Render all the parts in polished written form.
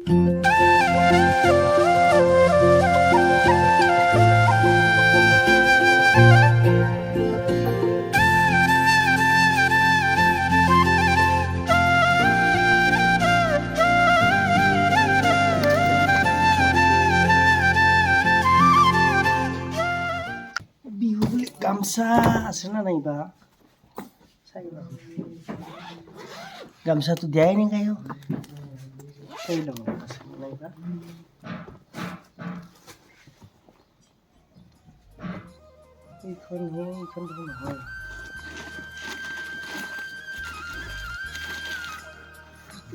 বিহু বুলি গামছা আছে না নাই বা গামছাটো দিয়াই নাই kayo kayo lang আছে না নাই বা এইখন দেখোন নহয়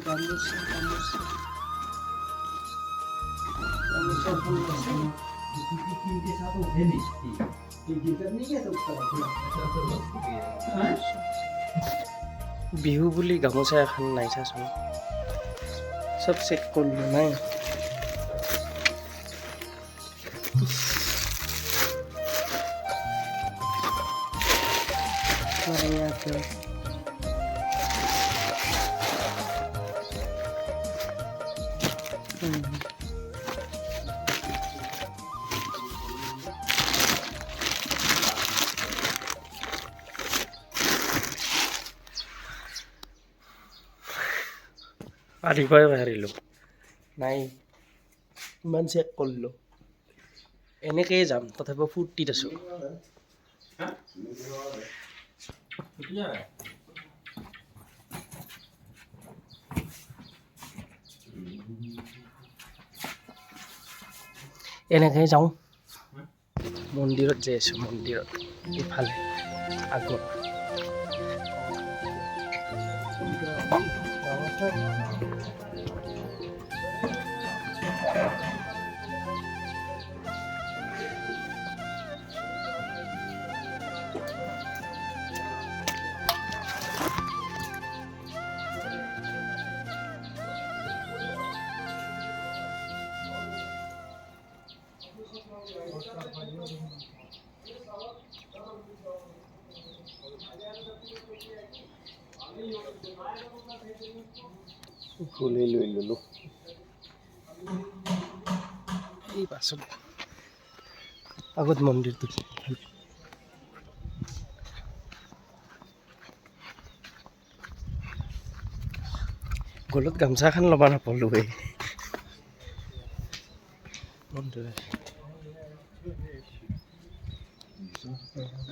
গামছা বিহু বুলি গামোচা এখন নাই চাচোন চব চেক কৰিলো নাই ৰাতিপুৱাই বাহিৰিলোঁ নাই ইমান চেক কৰিলোঁ এনেকৈয়ে যাম তথাপিও ফূৰ্তিত আছোঁ এনেকৈ যাওঁ মন্দিৰত যাই আছোঁ মন্দিৰত ইফালে আগত ফুলে লৈ ল'লোঁ এই পাছত আগত মন্দিৰটো গলত গামছা এখন ল'ব নাপালোঁ মন্দিৰ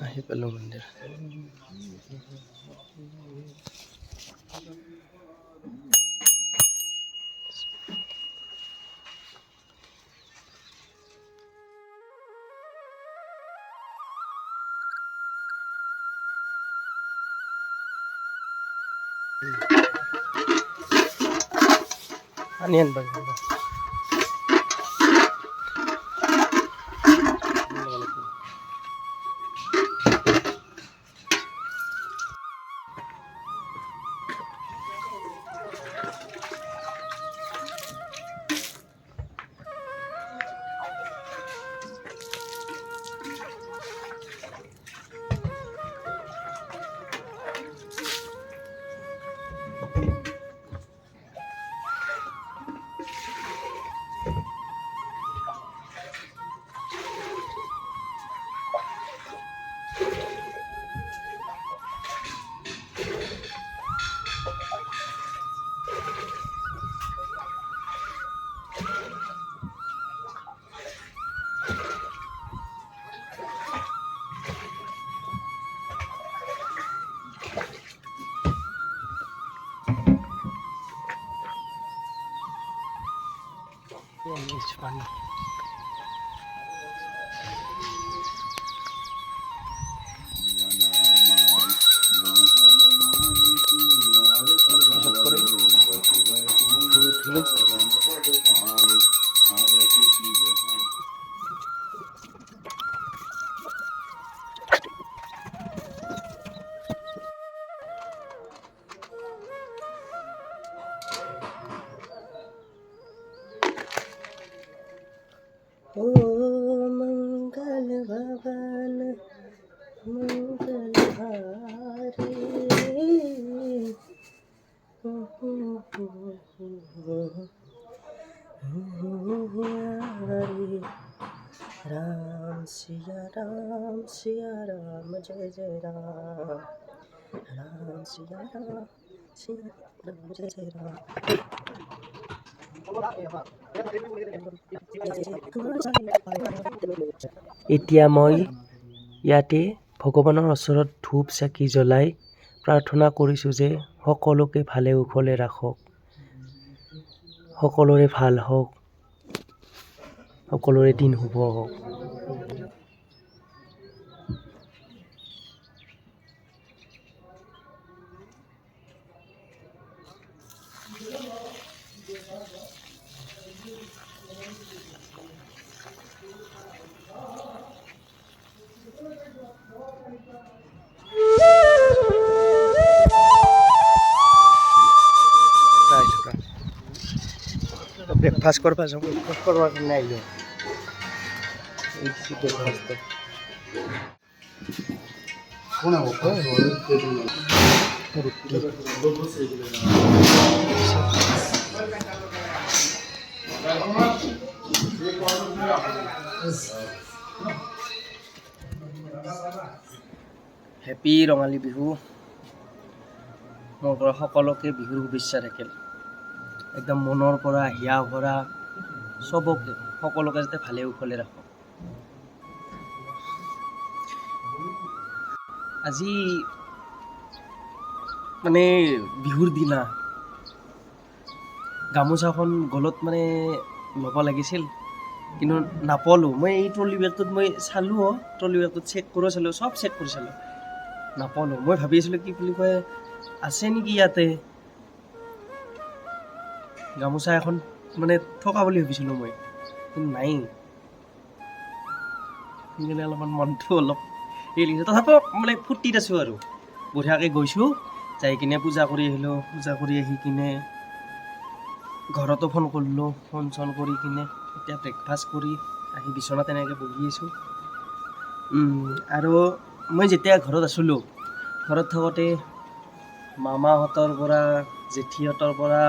আহি পালোঁ মন্দিৰ আনিয়ান বাগিব পানী ओ मंगल भवन मंगल हारी सिया राम जय जय राम राम सिया राम जय जय राम। এতিয়া মই ইয়াতে ভগৱানৰ ওচৰত ধূপ চাকি জ্বলাই প্ৰাৰ্থনা কৰিছোঁ যে সকলোকে ভালে কুশলে ৰাখক, সকলোৰে ভাল হওক, সকলোৰে দিন শুভ হওক। ব্ৰেকফাষ্ট কৰিব যাওঁ, ব্ৰেকফাষ্ট কৰাৰ কাৰণে আহিলোঁ। হেপী ৰঙালী বিহু। মোৰ পৰা সকলোকে বিহুৰ শুভেচ্ছা থাকিল। একদম মনৰ পৰা হিয়া ভৰা চবকে সকলোকে যাতে ভালে কুশলে ৰাখক। আজি মানে বিহুৰ দিনা গামোচাখন গলত মানে ল'ব লাগিছিল, কিন্তু নাপালোঁ। মই এই ট্ৰলি বেগটোত মই চালোঁ, ট্ৰলি বেগটোত চেক কৰি চালোঁ, চব চেক কৰি চালোঁ, নাপালোঁ। মই ভাবি আছিলোঁ কি বুলি কয় আছে নেকি ইয়াতে গামোচা এখন মানে থকা বুলি ভাবিছিলোঁ মই, কিন্তু নাই। সেইকাৰণে অলপমান মনটো অলপ হেৰি লাগিছে। তথাপিও মানে ফূৰ্তিত আছোঁ আৰু বঢ়িয়াকৈ গৈছোঁ, যাই কিনে পূজা কৰি আহিলোঁ। পূজা কৰি আহি কিনে ঘৰতো ফোন কৰিলোঁ, ফোন চোন কৰি কিনে এতিয়া ব্ৰেকফাষ্ট কৰি আহি বিচনাত এনেকৈ বহি আছোঁ। আৰু মই যেতিয়া ঘৰত আছিলোঁ, ঘৰত থাকোঁতে মামাহঁতৰ পৰা জেঠীহঁতৰ পৰা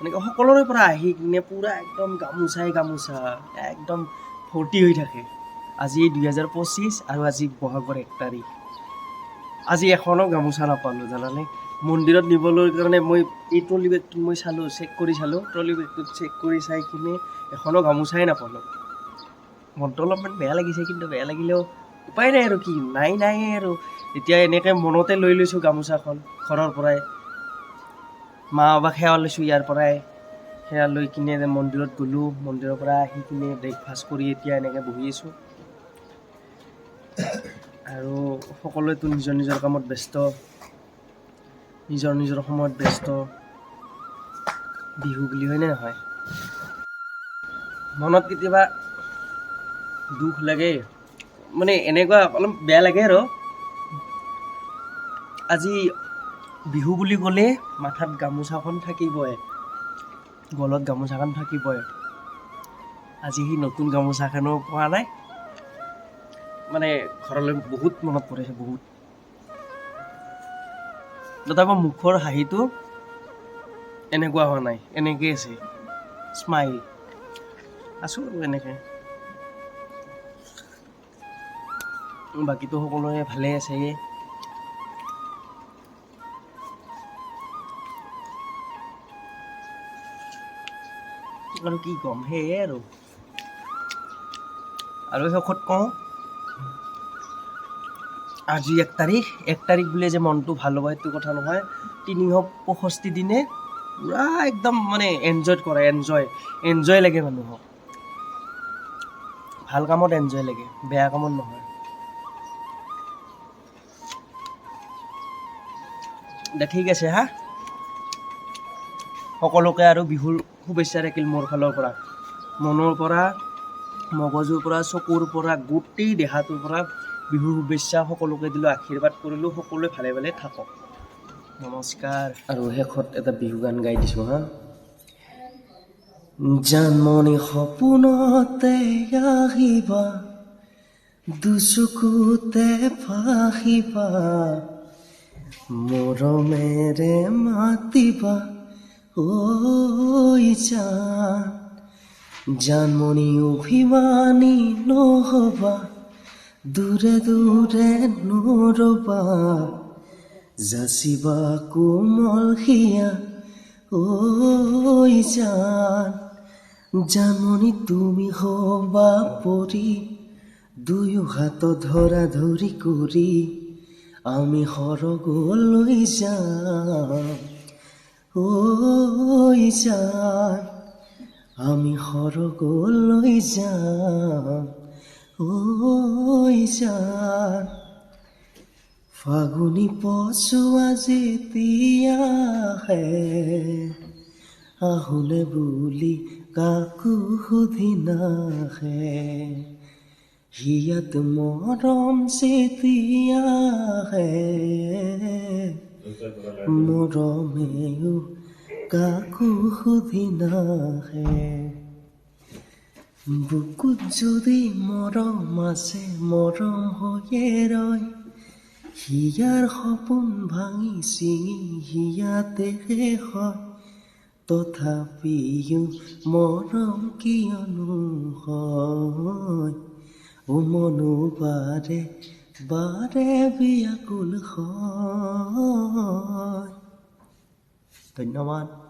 এনেকৈ সকলোৰে পৰা আহি কিনে পূৰা একদম গামোচাই গামোচা একদম ভৰ্তি হৈ থাকে। আজি 2025 আৰু আজি বহাগৰ 1 তাৰিখ। আজি এখনো গামোচা নাপালোঁ জানানে। মন্দিৰত নিবলৈ কাৰণে মই এই ট্ৰলি বেগটোত মই চালোঁ, চেক কৰি চালোঁ, ট্ৰলি বেগটোত চেক কৰি চাই কিনে এখনো গামোচাই নাপালোঁ। মনটো অলপমান বেয়া লাগিছে, কিন্তু বেয়া লাগিলেও উপায় নাই আৰু কি, নাই আৰু এতিয়া এনেকৈ মনতে লৈ লৈছোঁ গামোচাখন ঘৰৰ পৰাই। মা বাবাক সেৱা লৈছোঁ ইয়াৰ পৰাই, সেৱা লৈ কিনে মন্দিৰত গ'লোঁ। মন্দিৰৰ পৰা আহি কিনে ব্ৰেকফাষ্ট কৰি এতিয়া এনেকৈ বহি আছোঁ। আৰু সকলোৱেতো নিজৰ নিজৰ কামত ব্যস্ত, নিজৰ নিজৰ সময়ত ব্যস্ত। বিহু বুলি হয়নে নহয়? মনত কেতিয়াবা দুখ লাগে, মানে এনেকুৱা অলপ বেয়া লাগে আৰু। আজি বিহু বুলি ক'লে মাথাত গামোচাখন থাকিবই, গলত গামোচাখন থাকিবই। আজি সেই নতুন গামোচাখনো পোৱা নাই, মানে ঘৰলৈ বহুত মনত পৰিছে, বহুত। তথাপিও মুখৰ হাঁহিটো এনেকুৱা হোৱা নাই, এনেকৈ আছে, স্মাইল। আছোঁ আৰু এনেকৈ। বাকীতো সকলোৱে ভালে আছে। আৰু কি ক'ম, সেয়ে আৰু শেষত কওঁ, আজি 1 তাৰিখ। 1 তাৰিখ বুলিয়ে যে মনটো ভাল হ'ব সেইটো কথা নহয়। 365 দিনে পূৰা একদম মানে এনজয় কৰে, এনজয় লাগে মানুহক। ভাল কামত এনজয় লাগে, বেয়া কামত নহয়। দে ঠিক আছে হা, সকলোকে আৰু বিহুৰ শুভেচ্ছা থাকিল মোৰ ফালৰ পৰা, মনৰ পৰা, মগজুৰ পৰা, চকুৰ পৰা, গোটেই দেহাটোৰ পৰা বিহুৰ শুভেচ্ছা সকলোকে দিলোঁ, আশীৰ্বাদ কৰিলোঁ। সকলোৱে ভালে ভালে থাকক, নমস্কাৰ। আৰু শেষত এটা বিহু গান গাই দিছোঁ হা। জানমণি সপোনতে আহিবা, দুচকুতে ভাহিবা, মৰমেৰে মাতিবা ঐ জান। জানমণি অভিমানী নহবা, দূৰে দূৰে নৰবা যাচিবা কোমল হিয়া ঐ জান জাননী তুমি হবা পৰি দুয়ো হাত ধৰা ধৰি কৰি আমি সৰগলৈ যাম ঐ জান আমি সৰগলৈ যাম ঐ জান ফাগুনী পচোৱা যেতিয়া আহে আহোনে বুলি কাকো সুধি নাহে হিয়াত মৰম যেতিয়া আহে মৰমেও কাকো সুধি নাহে বুকুত যদি মৰম আছে মৰম হৈয়ে ৰয় হিয়াৰ সপোন ভাঙি চিঙি হিয়াতে হয় তথাপিও মৰম কিয়নো হয় ও মনো বাৰে বাৰে বিয়াকুল হয় ধন্যবাদ